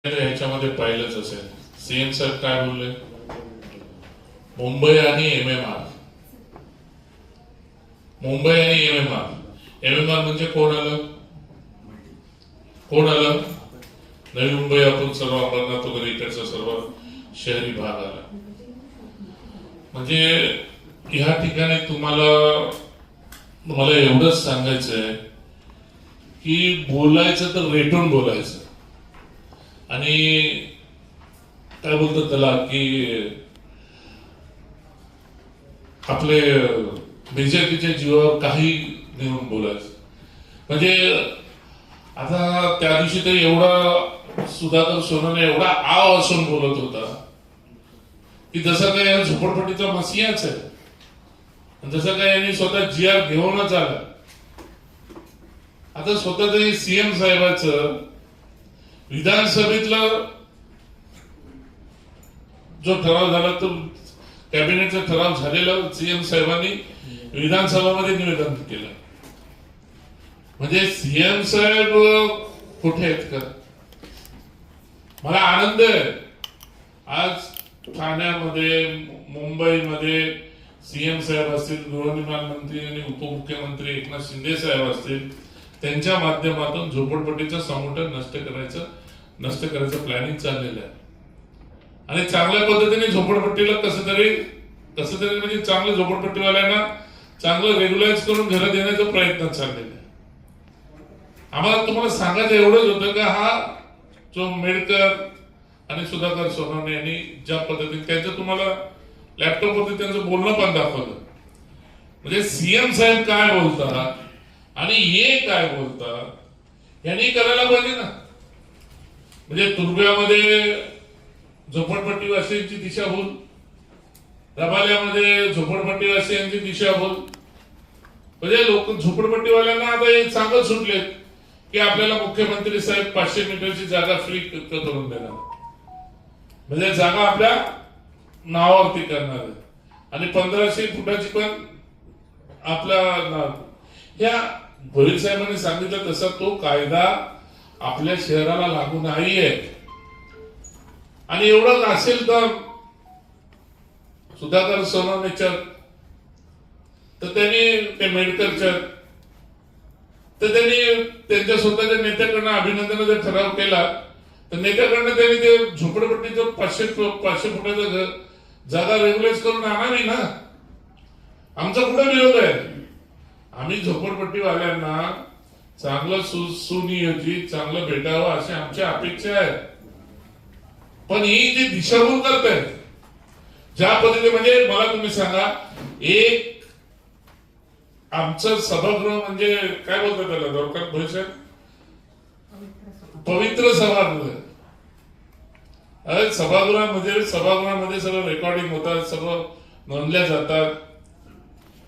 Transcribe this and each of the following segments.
ह्याच्यामध्ये पाहिलंच असेल सीएम साहेब काय बोलले, मुंबई आणि एमएमआर. मुंबई आणि एमएमआर म्हणजे कोण आलं, नवी मुंबई आपण सर्व अंबरनाथ वगैरे इकडचा सर्व शहरी भाग आला. म्हणजे ह्या ठिकाणी मला एवढंच सांगायचंय की बोलायचं तर रेटून बोलायचं. आणि काय बोलतात त्याला की आपले बीजेपीच्या जीवावर काही नेऊन बोलायचं. म्हणजे आता त्या दिवशी तर एवढा सुधाकर सोनवणे एवढा आव असून बोलत होता की जसं काय या झोपडपट्टीचा मसियाच आहे, जसं काय यांनी स्वतः GR घेऊनच आला. आता स्वतः तरी सीएम साहेबांचं विधानसभेतला जो ठराव झाला तो कॅबिनेटचा ठराव झालेला सीएम साहेबांनी विधानसभामध्ये निवेदन केलं. म्हणजे सीएम साहेब कुठे आहेत का? मला आनंद आहे आज ठाण्यामध्ये मुंबईमध्ये सीएम साहेब असतील, गृहनिर्माण मंत्री आणि उपमुख्यमंत्री एकनाथ शिंदे साहेब असतील, त्यांच्या माध्यमातून झोपडपट्टीचं संघटन नष्ट करायचं प्लॅनिंग चाललेलं आहे. आणि चांगल्या पद्धतीने झोपडपट्टीला कसं तरी म्हणजे चांगलं झोपडपट्टीवाल्यांना चांगलं रेग्युलाइज करून घरं देण्याचा प्रयत्न चाललेला आहे. आम्हाला तुम्हाला सांगायचं एवढंच होतं का हा जो मेडकर आणि सुधाकर सोनवणे यांनी ज्या पद्धतीने त्यांचं तुम्हाला लॅपटॉपवरती त्यांचं बोलणं पण दाखवलं. म्हणजे सीएम साहेब काय बोलतात आणि हे काय बोलतात यांनी करायला पाहिजे ना. म्हणजे तुर्ब्यामध्ये झोपडपट्टीवासियांची दिशाभूल, रबाल्यामध्ये झोपडपट्टीवासियांची दिशाभूल. म्हणजे लोक झोपडपट्टीवाल्यांना आता हे सांगत सुटलेत की आपल्याला मुख्यमंत्री साहेब 500 मीटरची जागा फ्री करून देणार. म्हणजे जागा आपल्या नावावरती करणार आहे आणि 1500 फुटाची पण आपल्या नाव. या भोईर साहेबांनी सांगितलं तसा तो कायदा आपल्या शहराला लागू नाहीये. आणि एवढंच असेल तर सुधाकर सोनवणेच्या तर त्यांनी ते मेडकरच्या तर त्यांनी त्यांच्या स्वतःच्या नेत्याकडनं अभिनंदनाचा ठराव केला. तर नेत्याकडनं त्यांनी ते झोपडपट्टीचं 500 फुटाचं जागा रेग्युलाइज करून आणावी ना. आमचा कुठं विरोध आहे. आम्ही झोपडपट्टीवाल्यांना चांगलं सुनियोजित चांगलं भेटावं अशी आमची अपेक्षा आहे. पण ही जी दिशाभूल करतायत ज्या पद्धतीने, म्हणजे मला तुम्ही सांगा, एक आमचं सभागृह म्हणजे काय बोलतात त्याला दौलत भाई, पवित्र सभागृह. सभागृहामध्ये सगळं रेकॉर्डिंग होतात, सगळं नोंदल्या जातात.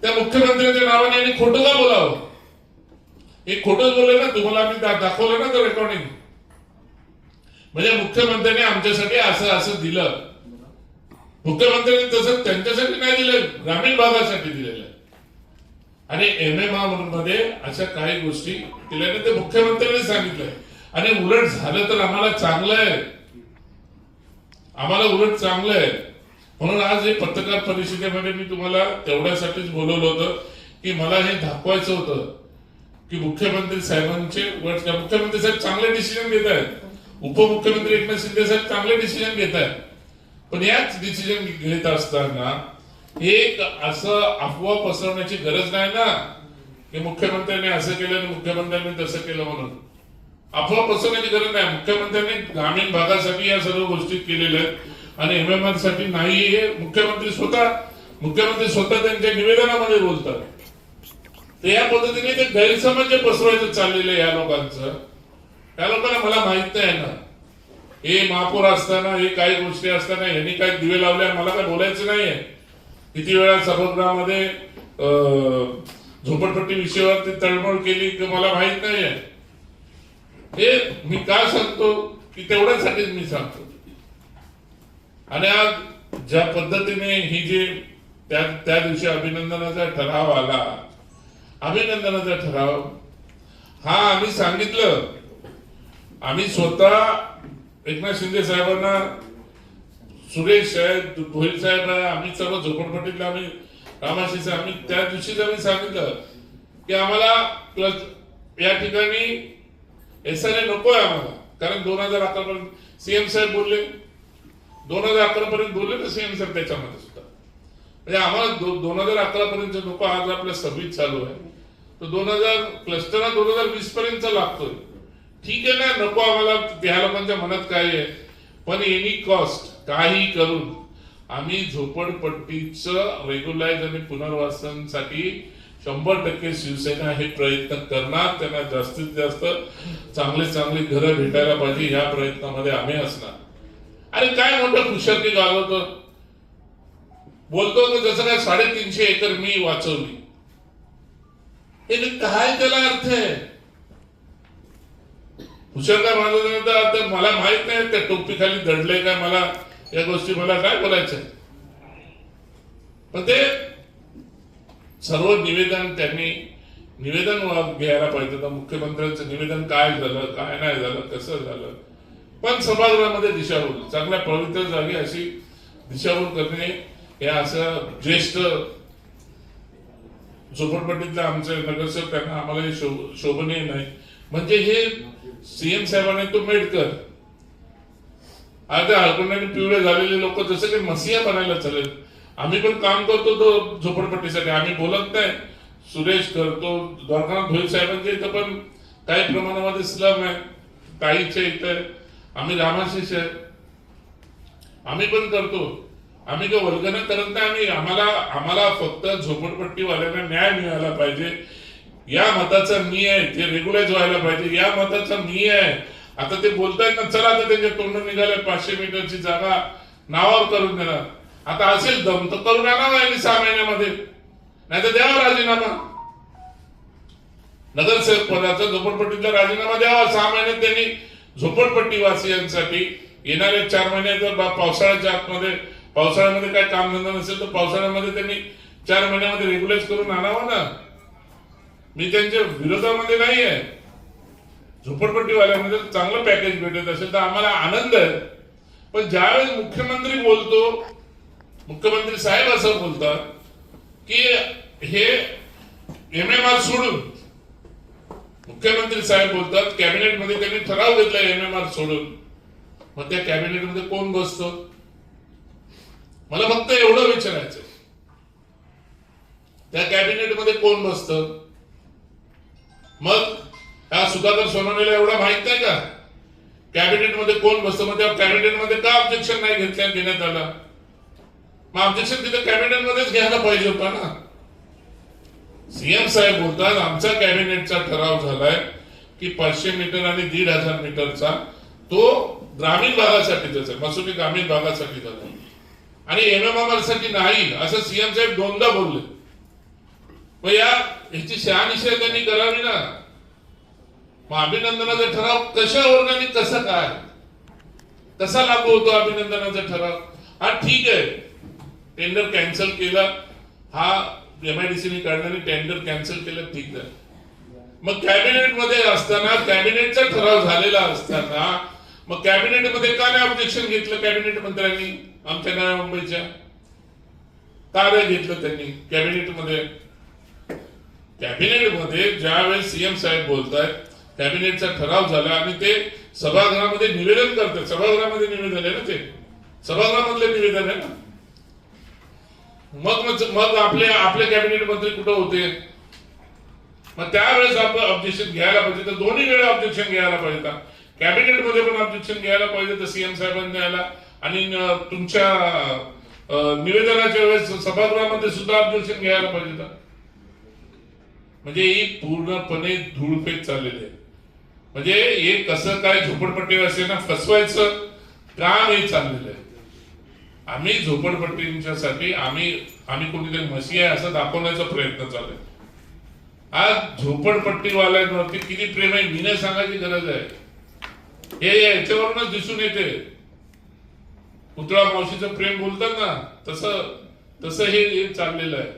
त्या मुख्यमंत्र्यांच्या नावाने यांनी खोटं का बोलावं? एक खोटंच बोलले ना. तुम्हाला आम्ही दाखवलं ना ते रेकॉर्डिंग. म्हणजे मुख्यमंत्र्यांनी आमच्यासाठी असं दिलं. मुख्यमंत्र्यांनी तसं त्यांच्यासाठी नाही दिलं, ग्रामीण भागासाठी दिलेलं. आणि एमएमआर मध्ये अशा काही गोष्टी केल्याने ते मुख्यमंत्र्यांनी सांगितलंय. आणि उलट झालं तर आम्हाला चांगलं आहे. म्हणून आज हे पत्रकार परिषदेमध्ये मी तुम्हाला तेवढ्यासाठीच बोलवलं होतं की मला हे दाखवायचं होतं की मुख्यमंत्री साहेब चांगले डिसिजन घेत आहेत, उपमुख्यमंत्री एकनाथ शिंदे साहेब चांगले डिसिजन घेत आहेत. पण याच डिसिजन घेत असताना एक असं अफवा पसरवण्याची गरज नाही ना की मुख्यमंत्र्यांनी असं केलं आणि मुख्यमंत्र्यांनी तसं केलं म्हणून. अफवा पसरवण्याची गरज नाही. मुख्यमंत्र्यांनी ग्रामीण भागासाठी या सर्व गोष्टी केलेल्या आहेत आणि एमएमआर साठी नाही. हे मुख्यमंत्री स्वतः त्यांच्या निवेदनामध्ये बोलतात. ते या पद्धतीने ते गैरसमज जे पसरवायचं चाललेलं या लोकांचं, त्या लोकांना मला माहित नाही ना. हे महापौर असताना हे काही गोष्टी असताना यांनी काही दिवे लावले, मला काय बोलायचं नाहीये. किती वेळा सभागृहामध्ये झोपडपट्टी विषयावरती तळमळ केली की मला माहित नाहीये. हे मी का सांगतो की तेवढ्यासाठीच मी सांगतो. आणि आज ज्या पद्धतीने ही जी त्या दिवशी अभिनंदनाचा ठराव आला, अभिनंदनाचा ठराव हा आम्ही सांगितलं, आम्ही स्वतः एकनाथ शिंदे साहेबांना, सुरेश साहेब, भोईर साहेब, आम्ही सर्व झोपडपट्टीतले आम्ही रामाशीच आम्ही त्या दिवशीच आम्ही सांगितलं की आम्हाला या ठिकाणी SRA नको आहे आम्हाला. कारण 2011 पर्यंत सीएम साहेब बोलले, 2011 पर्यंत बोलले ना सीएम साहेब त्याच्यामध्ये सुद्धा. म्हणजे आम्हाला 2011 पर्यंत नको. आज आपल्या 26 चालू आहे, तर 2000 क्लस्टर 2020 पर्यंत लागतोय. ठीक आहे ना, नको आम्हाला. त्या लोकांच्या मनात काय आहे, पण एनी कॉस्ट काही करून आम्ही झोपडपट्टीचं रेग्युलाइज आणि पुनर्वसनासाठी 100% शिवसेना हे प्रयत्न करणार. त्यांना जास्तीत जास्त चांगले घरं भेटायला पाहिजे, या प्रयत्नामध्ये आम्ही असणार. अरे काय मोठं खुशालकी घालवतो, बोलतो जसं काय 350 एकर मी वाचवली. हे काय त्याला अर्थ आहे? हुशार काय माझं मला माहित नाही त्या टोपी खाली दडले काय, मला या गोष्टी मला काय बोलायचं. पण ते सर्व निवेदन त्यांनी घ्यायला पाहिजे होतं. मुख्यमंत्र्यांचं निवेदन काय झालं, काय नाही झालं, कसं झालं. पण सभागृहामध्ये दिशाभूल, चांगल्या पवित्र जागी अशी दिशाभूल करणे हे असं ज्येष्ठ झोपडपट्टीतले आमचे नगरसेवक, त्यांना आम्हाला हे शोभनीय नाही. म्हणजे हे सीएम साहेबांनी तो मेडकर आता हळकुंडाने पिवळे झालेले लोक जसं काही मसिया बनायला चालेल. आम्ही पण काम करतो तो झोपडपट्टीसाठी, आम्ही बोलत नाही. सुरेश करतो, द्वारकानाथ भोईर साहेबांच्या इथं पण काही प्रमाणामध्ये स्लम आहे, ताईच्या इथं आम्ही रामाशीष आहे, आम्ही पण करतो. आम्ही काही वल्गना करत नाही. आम्हाला फक्त झोपडपट्टीवाल्यांना न्याय मिळाला पाहिजे, या मताचा मी आहे. ते रेग्युलाइज व्हायला पाहिजे, या मताचा मी आहे. आता ते बोलतायत ना, चला आता त्यांच्या तोंड निघाले 500 मीटरची जागा नावावर करून देणार. आता असेल दम तर करून आणावा यांनी 6 महिन्यामध्ये, नाही तर द्यावा राजीनामा. नगरसेवक पदाचा झोपडपट्टीचा राजीनामा द्यावा. 6 महिन्यात त्यांनी झोपडपट्टी वासियांसाठी येणाऱ्या 4 महिन्यात जर पावसाळ्याच्या आतमध्ये, पावसाळ्यामध्ये काय कामधंदा नसेल तर पावसाळ्यामध्ये त्यांनी 4 महिन्यामध्ये रेग्युलाइज करून आणावं ना. मी त्यांच्या विरोधामध्ये नाही आहे. झोपडपट्टीवाल्यांमध्ये चांगलं पॅकेज भेटत असेल तर आम्हाला आनंद आहे. पण ज्यावेळेस मुख्यमंत्री साहेब असं बोलतात की हे MMR सोडून, मुख्यमंत्री साहेब बोलतात कॅबिनेटमध्ये त्यांनी ठराव घेतला MMR सोडून, मग त्या कॅबिनेटमध्ये कोण बसतो? मला फक्त एवढं विचारायचं, त्या कॅबिनेटमध्ये कोण बसतं? मग हा सुधाकर सोनवणेला एवढा माहित नाही का कॅबिनेटमध्ये कोण बसतं? मग त्या कॅबिनेटमध्ये का ऑब्जेक्शन नाही घेण्यात आलं? मग ऑब्जेक्शन तिथे कॅबिनेटमध्येच घ्यायला पाहिजे होता ना. सीएम साहेब बोलतात आमचा कॅबिनेटचा ठराव झालाय की 500 मीटर आणि 1500 मीटरचा तो ग्रामीण भागासाठीच आहे, मसुरी ग्रामीण भागासाठी झाला आणि MMR साठी नाही, असं सीएम साहेब 2दा बोलले. मग ह्याची शहानिशा त्यांनी करावी ना. मग अभिनंदनाचा ठराव कशावर आणि कसं काय, कसा लागू होतो अभिनंदनाचा ठराव? हा ठीक आहे, टेंडर कॅन्सल केला, हा MIDC काढल्याने टेंडर कॅन्सल केलं, ठीक आहे. मग कॅबिनेट मध्ये असताना, कॅबिनेटचा ठराव झालेला असताना मग कॅबिनेट मध्ये का नाही ऑब्जेक्शन घेतलं कॅबिनेट मंत्र्यांनी आमच्या नव्या मुंबईच्या? का नाही घेतलं त्यांनी कॅबिनेटमध्ये? कॅबिनेटमध्ये ज्यावेळेस सीएम साहेब बोलतायत कॅबिनेटचा ठराव झाला आणि ते सभागृहामध्ये निवेदन करतात, सभागृहामध्ये निवेदन आहे ना, ते सभागृहामधले निवेदन आहे ना. मग आपले कॅबिनेट मंत्री कुठं होते? मग त्यावेळेस आपण ऑब्जेक्शन घ्यायला पाहिजे, तर दोन्ही वेळा ऑब्जेक्शन घ्यायला पाहिजे. कॅबिनेट मध्ये पण ऑब्जेक्शन घ्यायला पाहिजे तर सीएम साहेबांनी द्यायला, आणि तुमच्या निवेदनाच्या वेळेस सभागृहामध्ये सुद्धा ऑब्जेक्शन घ्यायला पाहिजे. म्हणजे ही पूर्णपणे धूळफेक चाललेली आहे. म्हणजे हे कसं काय झोपडपट्टीवासियांना फसवायचं काम हे चाललेलं आहे. आम्ही झोपडपट्टींच्यासाठी आम्ही कोणीतरी मसी आहे असं दाखवण्याचा प्रयत्न चालू आहे. आज झोपडपट्टीवाल्यांवरती किती प्रेम आहे मी नाही सांगायची गरज आहे, हे याच्यावरूनच दिसून येते. पुतळा मावशीचं प्रेम बोलतात ना, तसं हे चाललेलं आहे.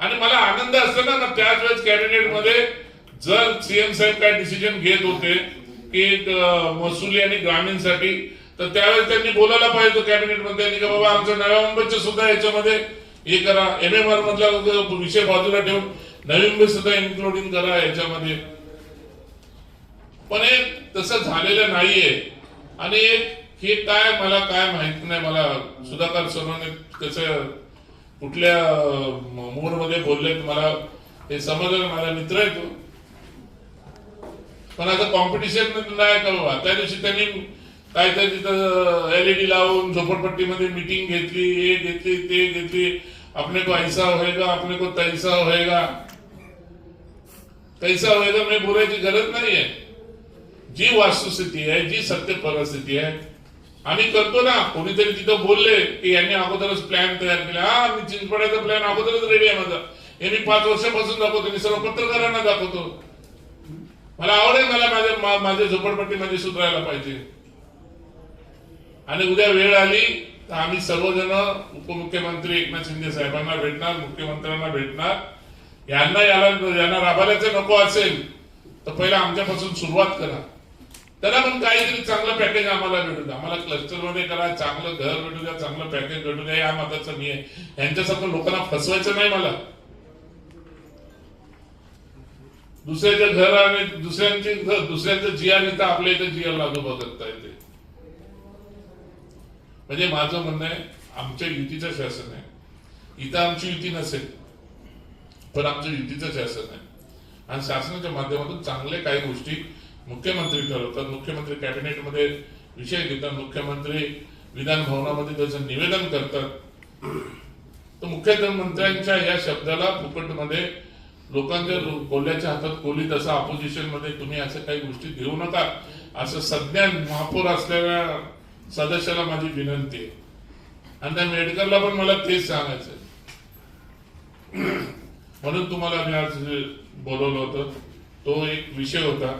आणि मला आनंद असतो ना त्याच वेळेस कॅबिनेट मध्ये जर सीएम साहेब काय डिसिजन घेत होते की महसुली आणि ग्रामीणसाठी, तर त्यावेळेस त्यांनी बोलायला पाहिजे कॅबिनेट मध्ये की बाबा आमच्या नव्या मुंबईचे सुद्धा याच्यामध्ये हे करा, MMR मधला विषय बाजूला ठेवून नवी मुंबई सुद्धा इन्क्लुडिंग करा याच्यामध्ये. पण हे तसं झालेलं नाहीये. आणि हे काय मला काय माहित नाही, मला सुधाकर सोनवणे कसं कुठल्या मूड मध्ये बोलले मला हे समजलं, माझा मित्र आहे तो. पण आता कॉम्पिटिशन नाही का बाबा. त्या दिवशी त्यांनी काहीतरी तिथं LED लावून झोपडपट्टीमध्ये मीटिंग घेतली, हे घेतली ते घेतली, अपने को ऐसा होएगा, अपने को तैसा होएगा. तैसा होएगा मी बोलायची गरज नाहीये. जी वास्तुस्थिती आहे, जी सत्य परिस्थिती आहे आम्ही करतो ना. कोणीतरी तिथं बोलले की यांनी अगोदरच प्लॅन तयार केला. हा, मी चिंचपड्याचा प्लॅन अगोदरच रेडी आहे माझा. हे मी 5 वर्षापासून दाखवतो, मी सर्व पत्रकारांना दाखवतो. मला आवडेल, मला माझे झोपडपट्टी मध्ये सुधारायला पाहिजे. आणि उद्या वेळ आली तर आम्ही सर्वजण उपमुख्यमंत्री एकनाथ शिंदे साहेबांना भेटणार, मुख्यमंत्र्यांना भेटणार. यांना राबवायचं नको असेल तर पहिला आमच्यापासून सुरुवात करा. त्याला पण काहीतरी चांगलं पॅकेज आम्हाला भेटू द्या. आम्हाला क्लस्टर मध्ये करा, चांगलं घर भेटू द्या, चांगलं पॅकेज भेटू द्या. या मताचं मी आहे. यांच्यासारखं लोकांना फसवायचं नाही. मला दुसऱ्याच्या घर आणि दुसऱ्यांचं जिआर इथं आपल्या इथं जिआर लागू बघता येते. म्हणजे माझं म्हणणं आहे, आमच्या युतीचं शासन आहे. इथं आमची युती नसेल पण आमचं युतीचं शासन आहे. आणि शासनाच्या माध्यमातून चांगले काही गोष्टी मुख्यमंत्री ठरवतात. मुख्यमंत्री कॅबिनेटमध्ये विषय घेतात, मुख्यमंत्री विधान भवनामध्ये त्याचं निवेदन करतात. तर मुख्यमंत्र्यांच्या या शब्दाला फुकटमध्ये लोकांच्या कोल्ह्याच्या हातात कोली, तसं ऑपोजिशन मध्ये तुम्ही असं काही गोष्टी घेऊ नका, असं सज्ञान महापौर असलेल्या सदस्याला माझी विनंती आहे. आणि त्या मेडकरला पण मला तेच सांगायचं. म्हणून तुम्हाला मी आज बोलवलं होतं. तो एक विषय होता